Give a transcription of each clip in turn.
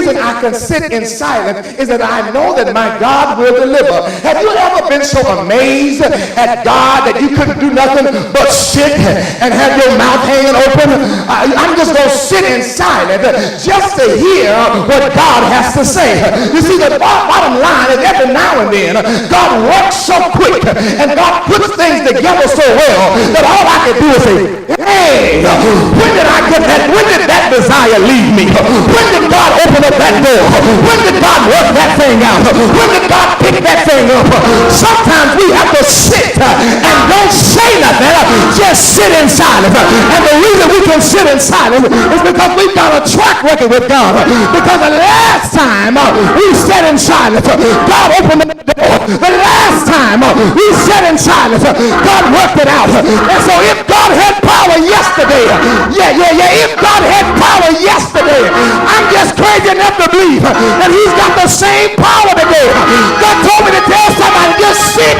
reason I can sit in silence is that I know that my God will deliver. Have you ever been so amazed at God that you couldn't do nothing but sit and have your mouth hanging open? I'm just going to sit in silence just to hear what God has to say. You see, the bottom line is every now and then God works so quick and God puts things together so well that all I can do is say, hey, when did I get that? When did that desire leave me? When did God open up that door? When did God work that thing out? When did God pick that thing up? Sometimes we have to sit and don't say nothing, just sit in silence. And the reason we can sit in silence is because we've got a track record with God. Because the last time we sat in silence, God opened the door. The last time we sat in silence, God worked it out. And so if God had power yesterday, if God had power yesterday, I'm just crazy enough to believe that he's got the same power today. God told me to tell somebody, just sit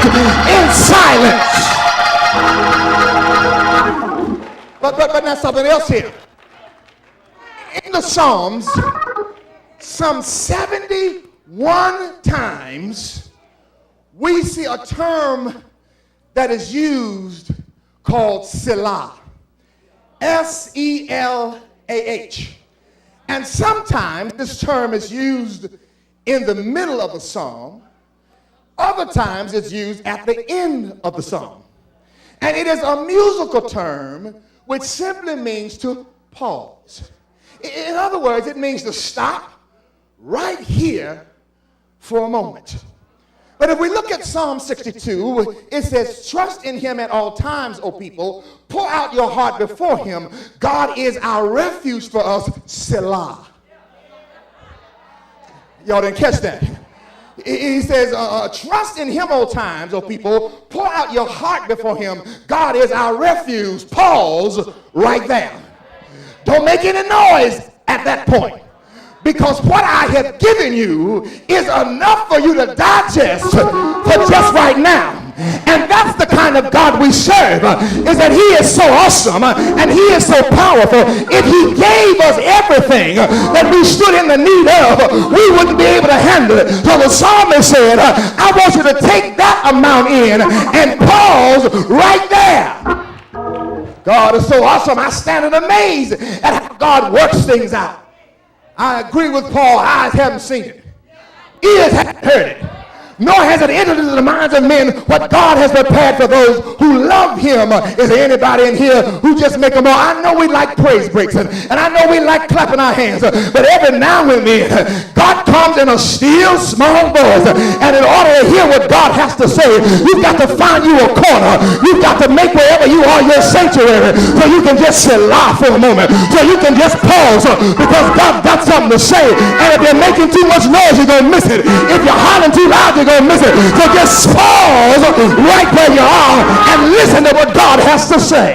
in silence. But now something else here. In the Psalms, some 71 times we see a term that is used called Selah. S-E-L-A-H. And sometimes this term is used in the middle of the psalm. Other times it's used at the end of the psalm. And it is a musical term which simply means to pause. In other words, it means to stop right here for a moment. But if we look at Psalm 62, it says, trust in him at all times, O people. Pour out your heart before him. God is our refuge for us, Selah. Y'all didn't catch that. He says, trust in him, O times, O people. Pour out your heart before him. God is our refuge. Pause right there. Don't make any noise at that point. Because what I have given you is enough for you to digest for just right now. And that's the kind of God we serve, is that he is so awesome and he is so powerful. If he gave us everything that we stood in the need of, we wouldn't be able to handle it. So the psalmist said, I want you to take that amount in and pause right there. God is so awesome. I stand amazed at how God works things out. I agree with Paul. Eyes haven't seen it. Ears haven't heard it. Nor has it entered into the minds of men what God has prepared for those who love him. Is there anybody in here who just make them all? I know we like praise breaks and I know we like clapping our hands. But every now and then, God comes in a still small voice. And in order to hear what God has to say, you've got to find you a corner. You've got to make wherever you are your sanctuary so you can just Selah for a moment. So you can just pause because God got something to say. And if you're making too much noise, you're going to miss it. If you're hollering too loud, you're going to miss it. So just pause right where you are and listen to what God has to say.